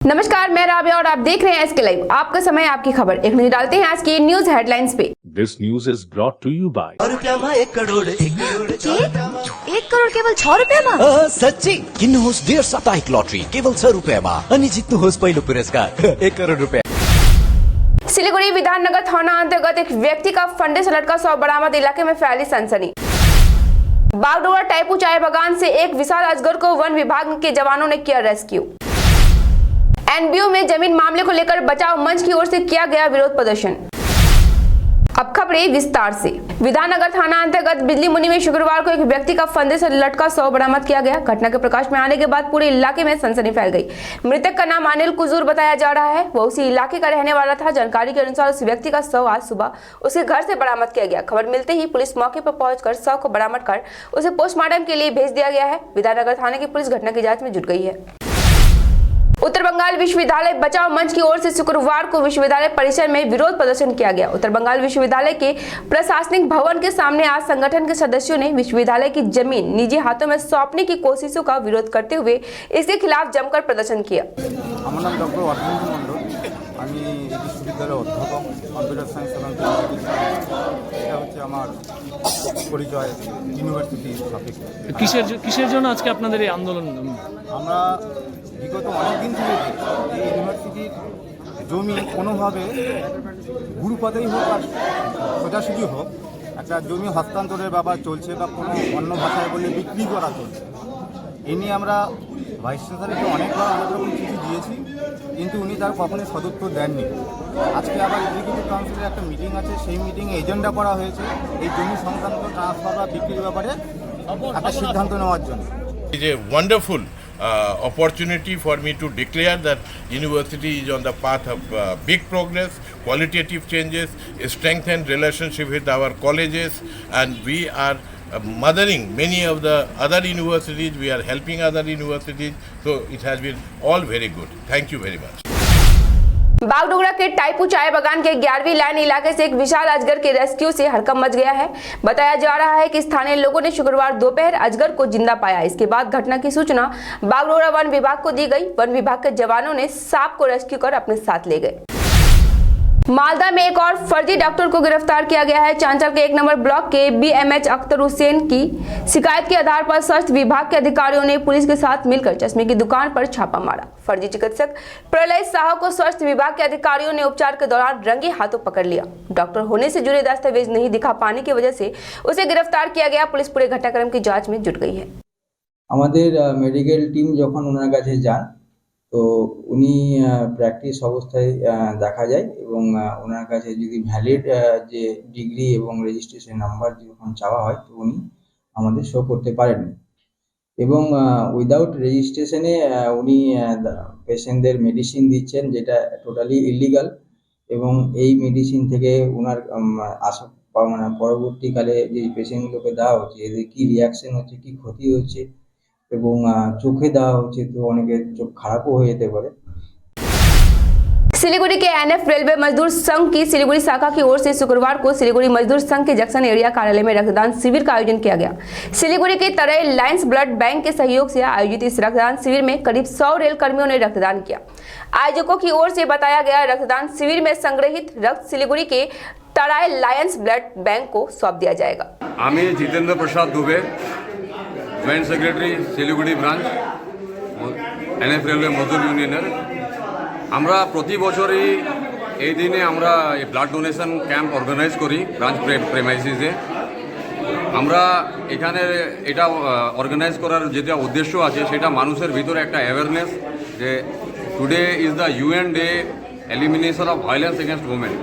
नमस्कार, मैं राबिया और आप देख रहे हैं एसके लाइव। आपका समय आपकी खबर। एक नजर डालते हैं आज की न्यूज हेडलाइंस पे। This news is brought to you by एक करोड़ एक करोड़ केवल 6 रुपियाँमा सच्ची किन्नुहोस् डेढ साप्ताहिक लटरी केवल 6 रुपियाँमा अनि जित्नुहोस् पहिलो पुरस्कार 1 करोड़ रुपियाँ। सिलीगुड़ी विधाननगर थाना अंतर्गत एक व्यक्ति का फंडे से लटका शव बरामद। इलाके में फैली सनसनी। बागडोगरा टाइपू चाय बागान से एक विशाल अजगर को वन विभाग के जवानों ने किया रेस्क्यू। एनबीओ में जमीन मामले को लेकर बचाव मंच की ओर से किया गया विरोध प्रदर्शन। अब खबरें विस्तार से। विधाननगर थाना अंतर्गत बिजली मुनि में शुक्रवार को एक व्यक्ति का फंदे से लटका शव बरामद किया गया। घटना के प्रकाश में आने के बाद पूरे इलाके में सनसनी फैल गई। मृतक का नाम अनिल कुजूर बताया जा रहा है। वह उसी इलाके का रहने वाला था। जानकारी के अनुसार उस व्यक्ति का शव आज सुबह उसके घर से बरामद किया गया। खबर मिलते ही पुलिस मौके पर पहुंचकर शव को बरामद कर उसे पोस्टमार्टम के लिए भेज दिया गया है। विधाननगर थाने की पुलिस घटना की जाँच में जुट गई है। उत्तर बंगाल विश्वविद्यालय बचाव मंच की ओर से शुक्रवार को विश्वविद्यालय परिसर में विरोध प्रदर्शन किया गया। उत्तर बंगाल विश्वविद्यालय के प्रशासनिक भवन के सामने आज संगठन के सदस्यों ने विश्वविद्यालय की जमीन निजी हाथों में सौंपने की कोशिशों का विरोध करते हुए इसके खिलाफ जमकर प्रदर्शन किया। আমার নাম ডক্টর অর্থনীতি মণ্ডল। আমি এই বিশ্ববিদ্যালয়ের অধ্যাপক কম্পিউটার সায়েন্স এবং টেকনোলজি। এটা হচ্ছে আমার পরিচয় ইউনিভার্সিটি সাপেক্ষে। কিসের জন্য আজকে আপনাদের এই আন্দোলন? আমরা বিগত অনেক দিন থেকে এই ইউনিভার্সিটির জমি কোনোভাবে গুরুপদেই হোক আর সোজাসুজি হোক একটা জমি হস্তান্তরের ব্যাপার চলছে বা কোনো অন্য ভাষায় বলে বিক্রি করা চলছে। এ নিয়ে আমরা ভাইস চ্যান্সেলরকে অনেকবার অনেক রকম চিঠি দিয়েছি, কিন্তু উনি তার কখনোই সদুত্তর দেননি। আজকে আবার এক্সিকিউটিভ কাউন্সিলের একটা মিটিং আছে, সেই মিটিংয়ে এজেন্ডা করা হয়েছে এই জমি সংক্রান্ত ট্রান্সফার বা বিক্রির ব্যাপারে একটা সিদ্ধান্ত নেওয়ার জন্য। It is a wonderful opportunity for me to declare that university is on the path of big progress, qualitative changes, strengthened relationship with our colleges, and we are mothering many of the other universities. We are helping other universities, so it has been all very good. Thank you very much. Bagdogra के टाइपू चाय बागान के 11वीं line इलाके से एक विशाल अजगर के रेस्क्यू से हड़कंप मच गया है। बताया जा रहा है कि स्थानीय लोगों ने शुक्रवार दोपहर अजगर को जिंदा पाया। इसके बाद घटना की सूचना बागडोगरा वन विभाग को दी गई। वन विभाग के जवानों ने सांप को रेस्क्यू कर अपने साथ ले गए। मालदा में एक और फर्जी डॉक्टर को गिरफ्तार किया गया है। चांचल के 1 नंबर ब्लॉक के बीएमएच अख्तर हुसैन की शिकायत के आधार पर स्वास्थ्य विभाग के अधिकारियों ने पुलिस के साथ मिलकर चश्मे की दुकान पर छापा मारा। फर्जी चिकित्सक प्रलय साह को स्वास्थ्य विभाग के अधिकारियों ने उपचार के दौरान रंगे हाथों पकड़ लिया। डॉक्टर होने से जुड़े दस्तावेज नहीं दिखा पाने की वजह से उसे गिरफ्तार किया गया। पुलिस पूरे घटनाक्रम की जाँच में जुट गई है। আমাদের মেডিকেল টিম যখন ওনার কাছে যান তো উনি প্র্যাকটিস অবস্থায় দেখা যায় এবং ওনার কাছে যদি ভ্যালিড যে ডিগ্রি এবং রেজিস্ট্রেশন নাম্বার যখন চাওয়া হয় তো উনি আমাদের শো করতে পারেননি এবং উইদাউট রেজিস্ট্রেশনে উনি পেশেন্টদের মেডিসিন দিচ্ছেন যেটা টোটালি ইলিগাল এবং এই মেডিসিন থেকে ওনার মানে পরবর্তীকালে যে পেশেন্টগুলোকে দেওয়া হচ্ছে এদের কী রিয়াকশন হচ্ছে কী ক্ষতি হচ্ছে এবং চোখে দেওয়া হচ্ছে তো অনেকের চোখ খারাপও হয়ে যেতে পারে। सिलीगुड़ी के एनएफ रेलवे मजदूर संघ की सिलीगुड़ी शाखा की ओर से शुक्रवार को सिलीगुड़ी मजदूर संघ के जंक्शन एरिया कार्यालय में रक्तदान शिविर का आयोजन किया गया। सिलीगुड़ी के तरह लायंस ब्लड बैंक के सहयोग से आयोजित इस रक्तदान शिविर में करीब 100 रेल कर्मियों ने रक्तदान किया। आयोजकों की ओर से बताया गया रक्तदान शिविर में संग्रहित रक्त सिलीगुड़ी के तराई लायंस ब्लड बैंक को सौंप दिया जाएगा। আমি Jitendra Prasad Dubey, joint secretary Siliguri branch NF railway Mazdoor ইউনিয়নের। আমরা প্রতি বছরই এই দিনে আমরা ব্লাড ডোনেশন ক্যাম্প অর্গানাইজ করি ব্রাঞ্চ প্রেমাইসিসে। আমরা এখানে এটা অর্গানাইজ করার যেটা উদ্দেশ্য আছে সেটা মানুষের ভিতরে একটা অ্যাওয়ারনেস যে today is the UN day elimination of violence against women.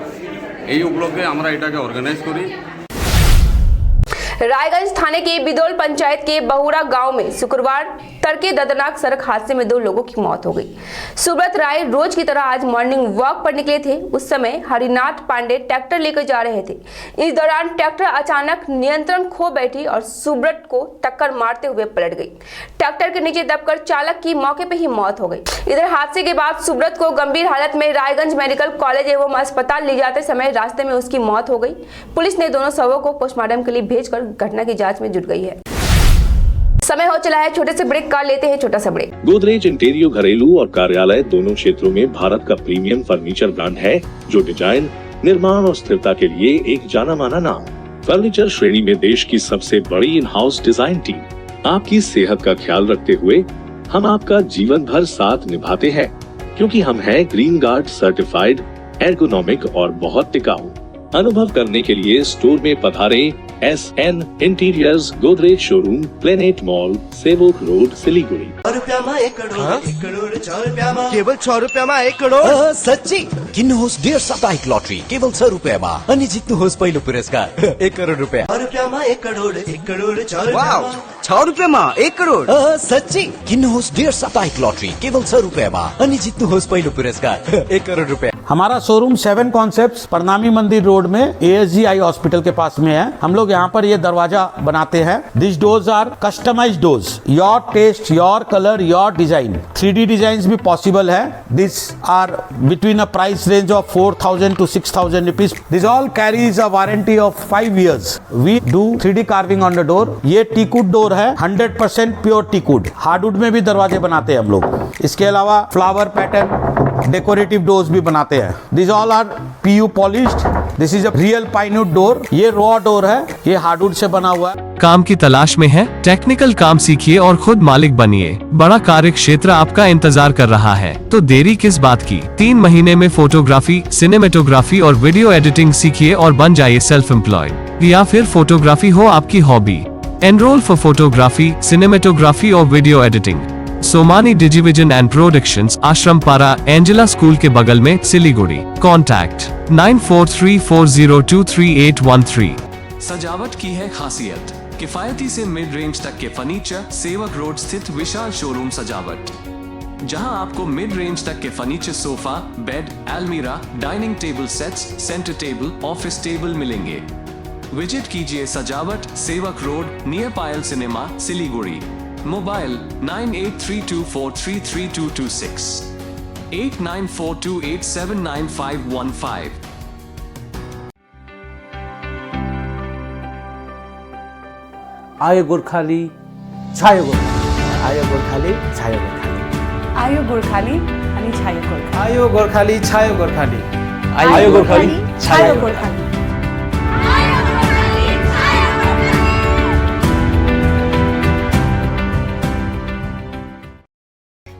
এই উপলক্ষে আমরা এটাকে অর্গানাইজ করি। रायगंज थाने के बिदोल पंचायत के बहुरा गांव में शुक्रवार तड़के दर्दनाक सड़क हादसे में 2 लोगों की मौत हो गई। सुब्रत राय रोज की तरह आज मॉर्निंग वॉक पर निकले थे। उस समय हरिनाथ पांडे ट्रैक्टर लेकर जा रहे थे। इस दौरान ट्रैक्टर अचानक नियंत्रण खो बैठी और सुब्रत को टक्कर मारते हुए पलट गई। ट्रैक्टर के नीचे दबकर चालक की मौके पर ही मौत हो गई। इधर हादसे के बाद सुब्रत को गंभीर हालत में रायगंज मेडिकल कॉलेज एवं अस्पताल ले जाते समय रास्ते में उसकी मौत हो गई। पुलिस ने दोनों शवों को पोस्टमार्टम के लिए भेजकर घटना की जांच में जुट गई है। समय हो चला है छोटे से ब्रेक का, लेते हैं छोटा सा ब्रेक। गोदरेज इंटीरियर घरेलू और कार्यालय दोनों क्षेत्रों में भारत का प्रीमियम फर्नीचर ब्रांड है, जो डिजाइन, निर्माण और स्थिरता के लिए एक जाना माना नाम। फर्नीचर श्रेणी में देश की सबसे बड़ी इन हाउस डिजाइन टीम। आपकी सेहत का ख्याल रखते हुए हम आपका जीवन भर साथ निभाते हैं, क्योंकि हम हैं ग्रीन गार्ड सर्टिफाइड, एर्गोनॉमिक और बहुत टिकाऊ। अनुभव करने के लिए स्टोर में पधारें। SN interiors, Godrej showroom, planet mall, Sevoke road, Siliguri. केवल 6 रुपयामा 1 करोड सच्ची किन्नुहोस् डेढ साप्ताहिक लटरी केवल 6 रुपयामा अनि जित्नुहोस् पहिलो पुरस्कार 1 करोड रुपया। 6 रुपयामा 1 करोड 1 करोड 6 वाव, 6 रुपयामा 1 करोड सच्ची किन्नुहोस् डेढ साप्ताहिक लटरी केवल 6 रुपयामा अनि जित्नुहोस् पहिलो पुरस्कार 1 करोड रुपया। हमारा शोरूम 7 कॉन्सेप्ट्स परनामी मंदिर रोड में ASG आई हॉस्पिटल के पास में है। हम लोग यहाँ पर ये दरवाजा बनाते हैं। This doors are customised doors, your taste, your colour, your design. 3D design भी पॉसिबल है। This are between a price range of 4,000 to 6,000 rupees. This all carries a warranty of 5 years। We do 3D carving on the door. ये teakwood door है, 100% pure teakwood. Hardwood में भी दरवाजे बनाते हैं हम लोग। इसके अलावा फ्लावर पैटर्न, डेकोरेटिव डोर्स भी बनाते हैं। This all are PU polished. This is a real pinewood door. ये रॉ डोर है, ये हार्डवुड से बना हुआ है। काम की तलाश में है? टेक्निकल काम सीखिए और खुद मालिक बनिए। बड़ा कार्य क्षेत्र आपका इंतजार कर रहा है, तो देरी किस बात की। 3 महीने में फोटोग्राफी, सिनेमेटोग्राफी और वीडियो एडिटिंग सीखिए और बन जाइए सेल्फ एम्प्लॉयड। या फिर फोटोग्राफी हो आपकी hobby. Enrol for photography, cinematography और video editing. Somani Digivision and productions, Ashram Para, Angela school के बगल में, सिलीगुड़ी। कॉन्टैक्ट 9434023813। सजावट की है खासियत। किफायती से मिड रेंज तक के फर्नीचर, सेवक रोड स्थित विशाल शोरूम सजावट, जहां आपको मिड रेंज तक के फर्नीचर, सोफा, बेड, अलमीरा, dining table sets, centre table, office table मिलेंगे। विजिट कीजिए सजावट, सेवक रोड, नियर पायल सिनेमा, सिलीगुड़ी। मोबाइल 9832433226, 8942879515। आयो गोर्खाली, छायो गोर्खाली। आयो गोर्खाली, छायो गोर्खाली। आयो गोर्खाली अनि छायो गोर्खाली। आयो गोर्खाली, छायो गोर्खाली। आयो गोर्खाली, छायो गोर्खाली।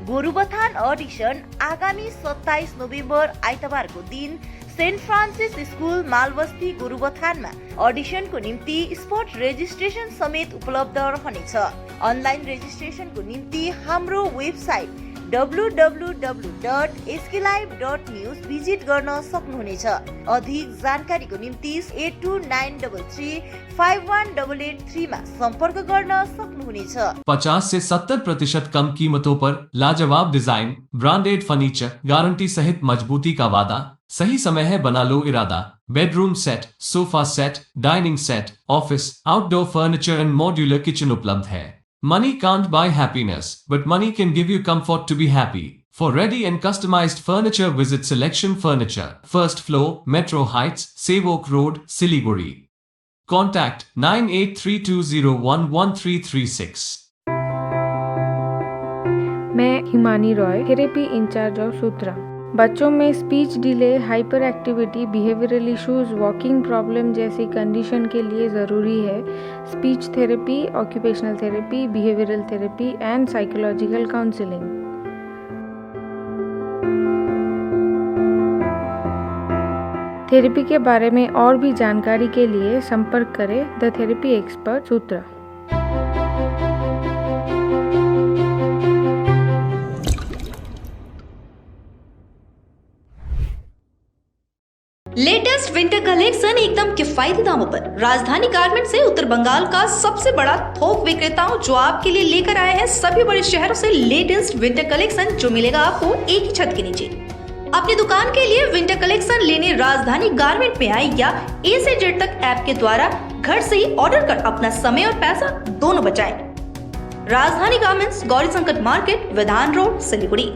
गोरुबथान ऑडिशन आगामी 27 नोभेम्बर आइतबारको दिन सेन्ट फ्रान्सिस स्कूल मालबस्ती गोरुबथानमा अडिसनको निम्ति स्पट रेजिस्ट्रेसन समेत उपलब्ध रहनेछ। अनलाइन रेजिस्ट्रेसनको निम्ति हाम्रो वेबसाइट www.sklive.news भिजिट गर्न सक्नुहुनेछ। अधिक जानकारीको निम्ति 8293351883 मा सम्पर्क गर्न सक्नुहुनेछ। 50 से 70% कम कीमतों पर लाजवाब डिजाइन, ब्रांडेड फर्नीचर, गारंटी सहित मजबूती का वादा। सही समय है, बना लो इरादा। Bedroom set, sofa set, dining set, office, outdoor furniture and modular kitchen उपलब्ध है। Money can't buy happiness, but money can give you comfort to be happy. For ready and customized furniture, visit Selection Furniture, first floor, Metro Heights, Sevok Road, Siliguri. Contact 9832011336. मैं Himani Roy, therapy incharge of Sutra. बच्चों में speech delay, hyper activity, behavioural issues, walking problem जैसी condition के लिए ज़रूरी है speech therapy, occupational therapy, behavioural therapy and psychological counselling. Therapy के बारे में और भी जानकारी के लिए संपर्क करें the therapy expert Sutra. Latest winter collection एकदम किफायती दामों पर राजधानी गारमेंट से उत्तर बंगाल का सबसे बड़ा थोक विक्रेताओं जो आपके लिए लेकर आए हैं सभी बड़े शहरों से लेटेस्ट विंटर कलेक्शन, जो मिलेगा आपको एक ही छत के नीचे। अपनी दुकान के लिए विंटर कलेक्शन लेने राजधानी गारमेंट में आए या A से Z तक ऐप के द्वारा घर से ही ऑर्डर कर अपना समय और पैसा दोनों बचाएं। राजधानी गारमेंट्स, गौरी संकट मार्केट, विधान road, Siliguri.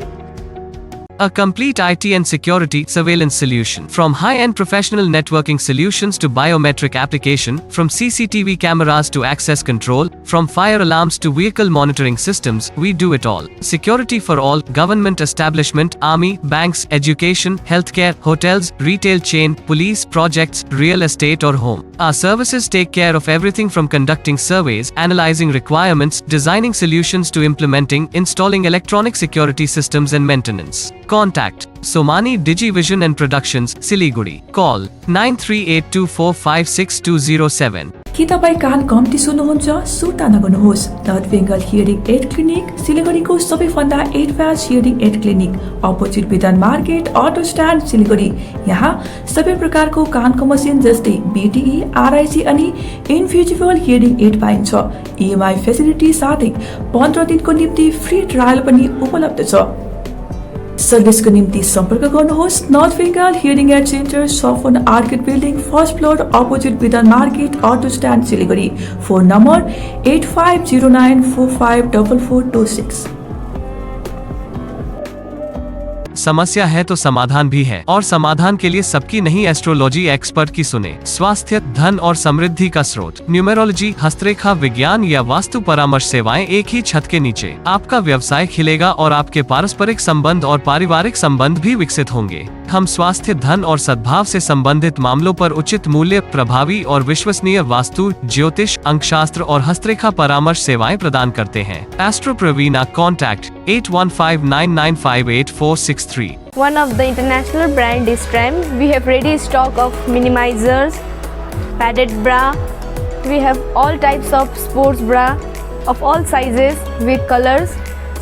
a complete IT and security surveillance solution. From high-end professional networking solutions to biometric application, from CCTV cameras to access control, from fire alarms to vehicle monitoring systems, we do it all. Security for all, government establishment, army, banks, education, healthcare, hotels, retail chain, police, projects, real estate or home. Our services take care of everything from conducting surveys, analyzing requirements, designing solutions to implementing, installing electronic security systems and maintenance. Contact Somani Digivision and Productions, Siliguri. Call 9382456207. के तपाईँ कान कम्ती सुन्नुहुन्छ? सुर्ता नगर्नुहोस्। North Bengal hearing aid clinic सिलगढीको सबैभन्दा advance hearing aid clinic, opposite Bidhan market, auto stand, Siliguri. यहाँ सबै प्रकारको कानको मसिन जस्तै बीटीई, आरआइसी अनि इन्भिजिबल हियरिङ एड पाइन्छ। इएमआई फेसिलिटी साथै 15 दिनको निम्ति फ्री ट्रायल पनि उपलब्ध छ। सर्भिसको निम्ति सम्पर्क गर्नुहोस् north Bengal hearing aid centre, सफन orchid building, first floor, opposite Bidhan market, auto stand, Siliguri. Phone number 8509454426। समस्या है तो समाधान भी है, और समाधान के लिए सबकी नहीं, एस्ट्रोलॉजी एक्सपर्ट की सुने। स्वास्थ्य, धन और समृद्धि का स्रोत, न्यूमेरोलॉजी, हस्तरेखा विज्ञान या वास्तु परामर्श सेवाएं एक ही छत के नीचे। आपका व्यवसाय खिलेगा और आपके पारस्परिक संबंध और पारिवारिक संबंध भी विकसित होंगे। हम स्वास्थ्य, धन और सद्भाव से संबंधित मामलों पर उचित मूल्य, प्रभावी और विश्वसनीय वास्तु, ज्योतिष, अंकशास्त्र और हस्तरेखा परामर्श सेवाएं प्रदान करते हैं। Astro Praveena, contact 8159958463। One of the international brand is Trem. We have ready stock of minimizers, padded bra. We have all types of sports bra of all sizes with colors.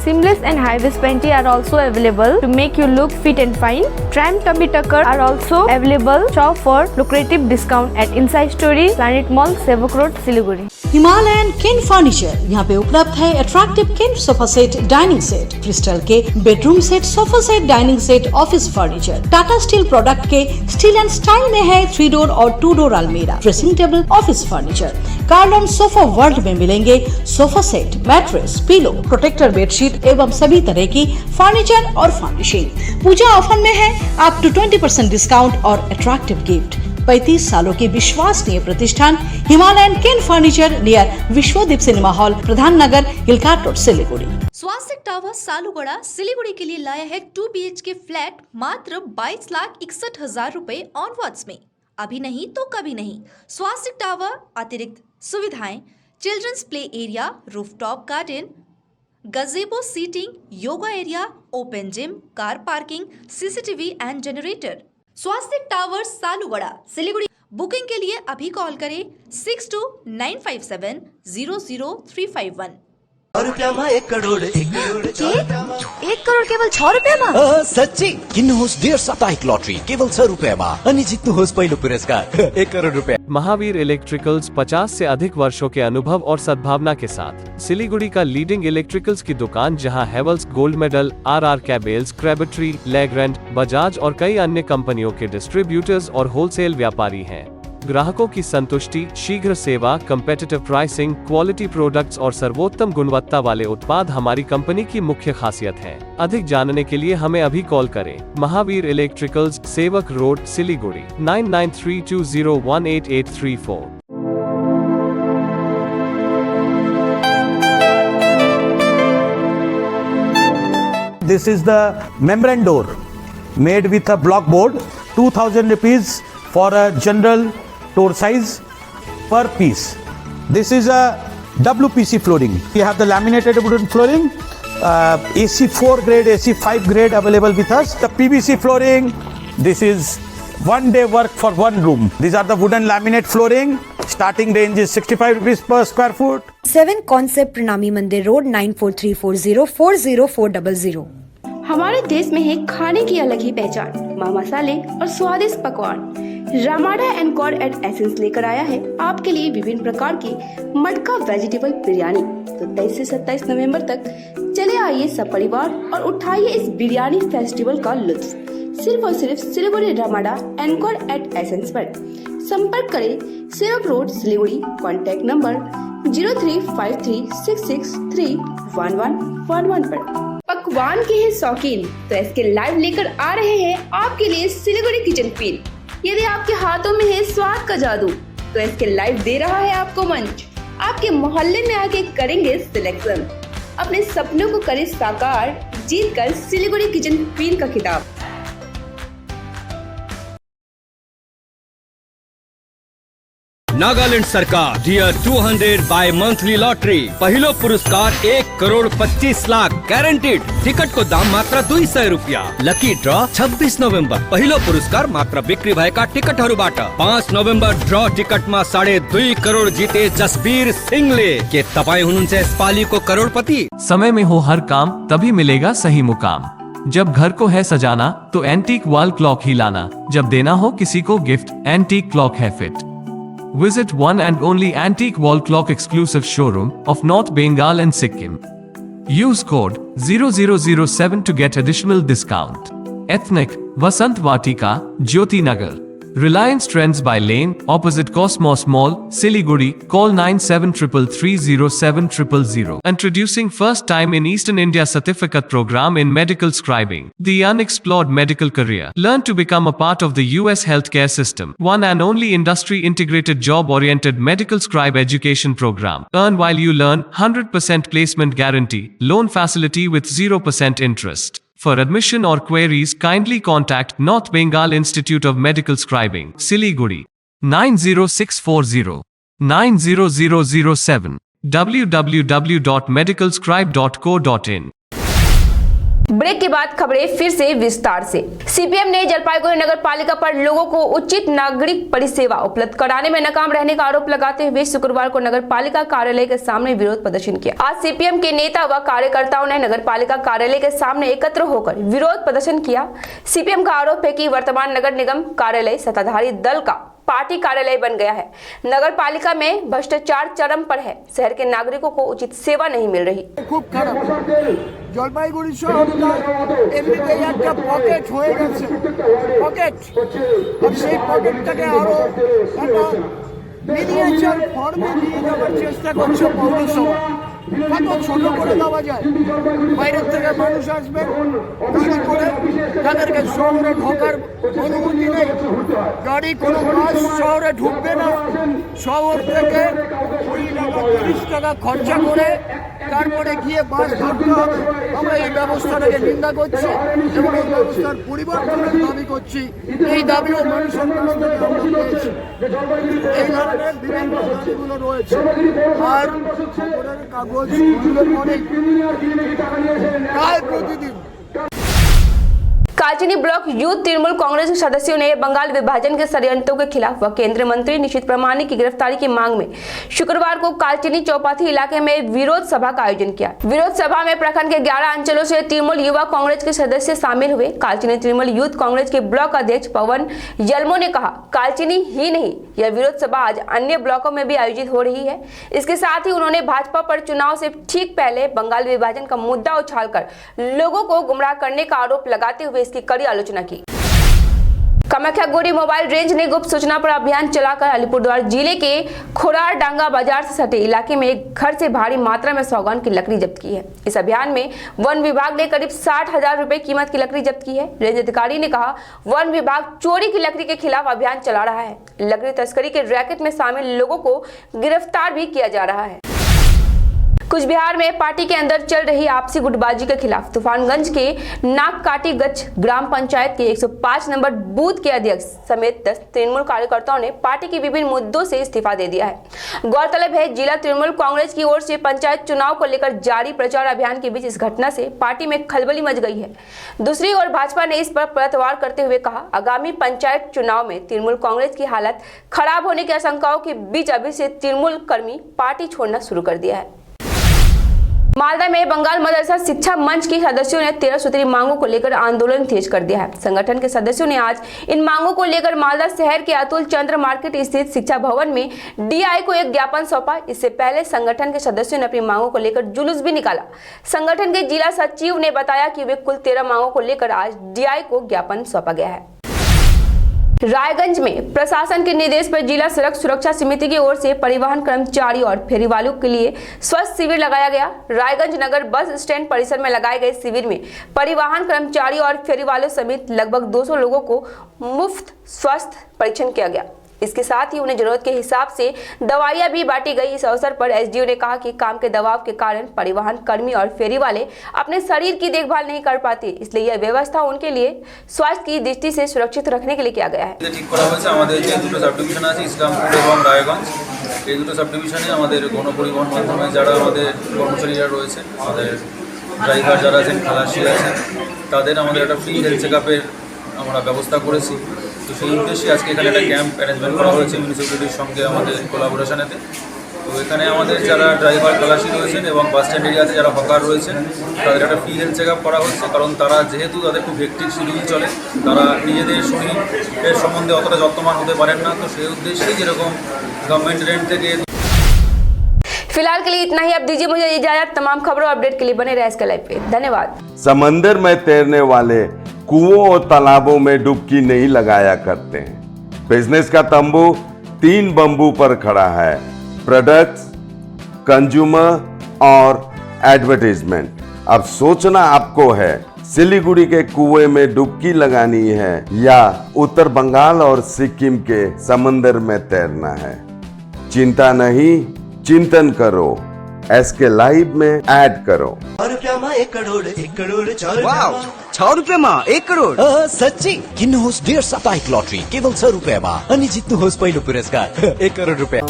Seamless and high-waist panty are also available to make you look fit and fine. Tram tummy tucker are also available. Shop for lucrative discount at Inside Story, Planet Mall, Sevok Road, Siliguri. Himalayan kin furniture यहाँ पे उपलब्ध है। Attractive kin sofa set, dining set, crystal के bedroom set, sofa set, dining set, office furniture. Tata steel product के steel and style में है 3 door और 2 door अलमीरा, ड्रेसिंग टेबल, ऑफिस फर्नीचर। कार्लम सोफा वर्ल्ड में मिलेंगे sofa set, mattress, pillow, protector bedsheet एवं सभी तरह की फर्नीचर और फर्निशिंग। पूजा ऑफर में है अप टू 20% डिस्काउंट और अट्रैक्टिव गिफ्ट। 35 सालों की विश्वसनीय प्रतिष्ठान Himalayan kin furniture near Vishwadeep cinema hall, Pradhan Nagar, hill cart road, Siliguri. Swastik tower Salugara Siliguri के लिए लाया है 2 BHK फ्लैट मात्र 22,61,000 रुपए ऑनवर्ड्स में। अभी नहीं तो कभी नहीं। स्वास्तिक टावर अतिरिक्त सुविधाएं, children's play area, rooftop garden, gazebo seating, yoga area, open gym, car parking, CCTV and generator. Swastik tower Salugara Siliguri. Booking के लिए अभी कॉल करें 6295700351। 1 करोड़ 1 करोड़ केवल 6 रुपियाँमा? साँच्चै किन्नुहोस् डेढ साप्ताहिक लटरी केवल 6 रुपियाँमा अनि जित्नुहोस् पहिलो पुरस्कार 1 करोड़ रुपया। महावीर इलेक्ट्रिकल्स 50 से अधिक वर्षों के अनुभव और सद्भावना के साथ सिलीगुड़ी का लीडिंग इलेक्ट्रिकल्स की दुकान, जहां Havells, gold medal, RR cables, Crabtree, Legrand, Bajaj और कई अन्य कंपनियों के डिस्ट्रीब्यूटर्स और होलसेल व्यापारी हैं। ग्राहकों की संतुष्टि, शीघ्र सेवा, कम्पेटिटिव प्राइसिंग, क्वालिटी प्रोडक्ट्स और सर्वोत्तम गुणवत्ता वाले उत्पाद हमारी कंपनी की मुख्य खासियत है। अधिक जानने के लिए हमें अभी कॉल करें। महावीर इलेक्ट्रिकल्स, सेवक road, Siliguri 9932018834। This is the membrane door made with a block board, 2000 rupees for a general door size per piece. This is a WPC flooring. We have the laminated wooden flooring, AC4 grade, AC5 grade available with us. The PVC flooring, this is 1 day work for 1 room. These are the wooden laminate flooring. Starting range is 65 rupees per square foot. 7 Concept प्रणामी मंदिर road 9434040400। हमारे देश में है खाने की अलग ही पहचान, माँ मसाले और स्वादिष्ट पकवान। Ramada Encore at Essence लेकर आया है आपके लिए विभिन्न प्रकार की मटका वेजिटेबल बिरयानी। तो 23 से 27 नवंबर तक चले आइए सब परिवार और उठाइए इस बिरयानी फेस्टिवल का लुत्फ। सिर्फ और सिर्फ Siliguri Ramada Encore at Essence पर। संपर्क करें सेवक रोड, सिलीगुड़ी। कॉन्टैक्ट नंबर 035366311111 पर। पकवान के हैं शौकीन तो इसके लाइव लेकर आ रहे हैं आपके लिए सिलीगुड़ी किचन क्वीन। यदि आपके हाथों में है स्वाद का जादू तो इसके लाइव दे रहा है आपको मंच। आपके मोहल्ले में आके करेंगे सिलेक्शन, अपने सपनों को करें साकार, जीत कर सिलीगुड़ी किचन क्वीन का खिताब। नागालैंड सरकार डियर 200 बाय मंथली लॉटरी पहिलो पुरस्कार 1,25,00,000 गारंटीड। टिकट को दाम मात्र 200 रुपया। लकी ड्रॉ 26 नोभेम्बर पहिलो पुरस्कार मात्र बिक्री भएका टिकटहरूबाट। 5 नोभेम्बर ड्रॉ टिकटमा 2.5 करोड जिते जसबीर सिंहले। के तपाईँ हुनुहुन्छ यसपालिको करोडपति? समय में हो हर काम तभी मिलेगा सही मुकाम। जब घर को है सजाना तो एंटीक वॉल क्लॉक ही लाना। जब देना हो किसी को गिफ्ट एंटीक क्लॉक है fit. Visit one and only antique wall clock exclusive showroom of North Bengal and Sikkim. Use code 0007 to get additional discount. Ethnic, Vasant Vatika, Jyoti Nagar. Reliance Trends by Lane, opposite Cosmos Mall, Siliguri. Call 9733070000. Introducing first time in Eastern India certificate program in medical scribing. The unexplored medical career. Learn to become a part of the US healthcare system. One and only industry integrated job oriented medical scribe education program. Earn while you learn, 100% placement guarantee. Loan facility with 0% interest. For admission or queries, kindly contact North Bengal Institute of Medical Scribing, Siliguri, 90640 90007, www.medicalscribe.co.in। Break के बाद खबरें फिर से विस्तार से। CPM ने जलपाईगुड़ी नगर पालिका पर लोगों को उचित नागरिक परिसेवा उपलब्ध कराने में नाकाम रहने का आरोप लगाते हुए शुक्रवार को नगर पालिका कार्यालय के सामने विरोध प्रदर्शन किया। आज सीपीएम के नेता व कार्यकर्ताओं ने नगर पालिका कार्यालय के सामने एकत्र होकर विरोध प्रदर्शन किया। सीपीएम का आरोप है कि वर्तमान नगर निगम कार्यालय सत्ताधारी दल का पार्टी कार्यालय बन गया है। नगर पालिका में भ्रष्टाचार चरम पर है। शहर के नागरिकों को उचित सेवा नहीं मिल रही। खूब खराब জলপাইগুড়ি শহরটা এমনিতেই একটা পকেট হয়ে গেছে, পকেট। আর সেই পকেটটাকে আরো একটা মিনিয়েচার ফর্মে নিয়ে যাওয়ার চেষ্টা করছে পৌরসভা। কত ছোট করে দেওয়া যায়? বাইরের থেকে মানুষ আসবে গাড়ি করে, তাদেরকে শহরে ঢোকার অনুমতি নেই। গাড়ি কোনো বাস শহরে ঢুকবে না। শহর থেকে 20 টাকা খরচা করে তারপরে গিয়ে বাস ধরতে হবে। আমরা এই ব্যবস্থাটাকে নিন্দা করছি এবং এই ব্যবস্থার পরিবর্তনের দাবি করছি। এই দাবিও মানুষের কাছ থেকে আমরা পেয়েছি। এই ধরনের বিভিন্ন দাবিগুলো রয়েছে। আর খবরের কাগজ খুললে পরেই প্রায় প্রতিদিন कालचिनी ब्लॉक यूथ तृणमूल कांग्रेस के सदस्यों ने बंगाल विभाजन के षड्यंत्रों के खिलाफ व केंद्रीय मंत्री निशित प्रामाणिक की गिरफ्तारी की मांग में शुक्रवार को कालचिनी चौपाथी इलाके में विरोध सभा का आयोजन किया। विरोध सभा में प्रखंड के 11 अंचलों से तृणमूल युवा कांग्रेस के सदस्य शामिल हुए। कालचिनी तृणमूल यूथ कांग्रेस के ब्लॉक अध्यक्ष पवन यलमो ने कहा, कालचिनी ही नहीं, यह विरोध सभा आज अन्य ब्लॉकों में भी आयोजित हो रही है। इसके साथ ही उन्होंने भाजपा पर चुनाव से ठीक पहले बंगाल विभाजन का मुद्दा उछालकर लोगों को गुमराह करने का आरोप लगाते हुए इसकी कड़ी आलोचना की। कामाख्यागुड़ी मोबाइल रेंज ने गुप्त सूचना पर अभियान चलाकर अलीपुरद्वार जिले के खोरार डांगा बाजार से सटे इलाके में एक घर से भारी मात्रा में सौगान की लकड़ी जब्त की है। इस अभियान में वन विभाग ने करीब 60,000 रुपए कीमत की लकड़ी जब्त की है। रेंज अधिकारी ने कहा, वन विभाग चोरी की लकड़ी के खिलाफ अभियान चला रहा है। लकड़ी तस्करी के रैकेट में शामिल लोगों को गिरफ्तार भी किया जा रहा है। कुछ बिहार में पार्टी के अंदर चल रही आपसी गुटबाजी के खिलाफ तूफानगंज के नागकाटी गच ग्राम पंचायत के 105 नंबर बूथ के अध्यक्ष समेत 10 तृणमूल कार्यकर्ताओं ने पार्टी के विभिन्न मुद्दों से इस्तीफा दे दिया है। गौरतलब है, जिला तृणमूल कांग्रेस की ओर से पंचायत चुनाव को लेकर जारी प्रचार अभियान के बीच इस घटना से पार्टी में खलबली मच गई है। दूसरी ओर भाजपा ने इस पर पलटवार करते हुए कहा, आगामी पंचायत चुनाव में तृणमूल कांग्रेस की हालत खराब होने की आशंकाओं के बीच अभी से तृणमूल कर्मी पार्टी छोड़ना शुरू कर दिया है। मालदा में बंगाल मदरसा शिक्षा मंच के सदस्यों ने 13 सूत्री मांगों को लेकर आंदोलन तेज कर दिया है। संगठन के सदस्यों ने आज इन मांगों को लेकर मालदा शहर के अतुल चंद्र मार्केट स्थित शिक्षा भवन में डीआई को एक ज्ञापन सौंपा। इससे पहले संगठन के सदस्यों ने अपनी मांगों को लेकर जुलूस भी निकाला। संगठन के जिला सचिव ने बताया कि वे कुल 13 मांगों को लेकर आज डीआई को ज्ञापन सौंपा गया है। रायगंज में प्रशासन के निर्देश पर जिला सड़क सुरक्षा समिति की ओर से परिवहन कर्मचारी और फेरी वालों के लिए स्वास्थ्य शिविर लगाया गया। रायगंज नगर बस स्टैंड परिसर में लगाए गए शिविर में परिवहन कर्मचारी और फेरी वालों समेत लगभग 200 लोगों को मुफ्त स्वास्थ्य परीक्षण किया गया। इसके साथ ही उन्हें जरूरत के हिसाब से दवाइयां भी बांटी गई। इस अवसर पर एसडीओ ने कहा कि काम के दबाव के कारण परिवहन कर्मी और फेरी वाले अपने शरीर की देखभाल नहीं कर पाते, इसलिए यह व्यवस्था उनके लिए स्वास्थ्य की दृष्टि से सुरक्षित रखने के लिए किया गया है। এই দুটো সাব ডিভিশনে আমাদের গণপরিবহন মাধ্যমে যারা আমাদের কর্মচারীরা রয়েছে, আমাদের ড্রাইভার যারা আছেন, খালাসি আছেন, তাদের আমাদের একটা ফ্রি হেলথ চেকআপের আমরা ব্যবস্থা করেছি। তো সেই উদ্দেশ্যে আজকে এখানে একটা ক্যাম্প অ্যারেঞ্জমেন্ট করা হয়েছে মিউনিসিপ্যালিটির সঙ্গে আমাদের কোলাবোরেশনেতে। তো এখানে আমাদের যারা ড্রাইভার খালাসি রয়েছেন এবং বাস স্ট্যান্ড এরিয়াতে যারা হকার রয়েছেন তাদের একটা ফ্রি হেলথ চেকআপ করা হচ্ছে, কারণ তারা যেহেতু তাদের খুব হেক্টিক শিডিউল চলে, তারা নিজেদের শরীরের সম্বন্ধে অতটা যত্নবান হতে পারেন না। তো সেই উদ্দেশ্যেই যেরকম गवर्नमेंट रेंट থেকে। फिलहाल के लिए इतना ही। अब दीजिए मुझे इजाजत। तमाम खबरों अपडेट के लिए बने रहे इसके लाइव पे। धन्यवाद। समंदर में तैरने वाले कुओं और तालाबों में डुबकी नहीं लगाया करते हैं। बिजनेस का तंबू 3 बंबू पर खड़ा है: प्रोडक्ट्स, कंज्यूमर और एडवर्टाइजमेंट। अब सोचना आपको है सिलीगुड़ी के कुएं में डुबकी लगानी है या उत्तर बंगाल और सिक्किम के समंदर में तैरना है। चिंता नहीं, चिंतन करो। एसके लाइव में ऐड करो। 1 रुपया 1 करोड़ 1 करोड़ 4 वाव, 6 रुपये 1 करोड़ सच्ची किन्नुहोस् 1.5 साप्ताहिक लटरी केवल 6 रुपयामा अनि जित्नुहोस् पहिलो पुरस्कार 1 करोड रुपैयाँ।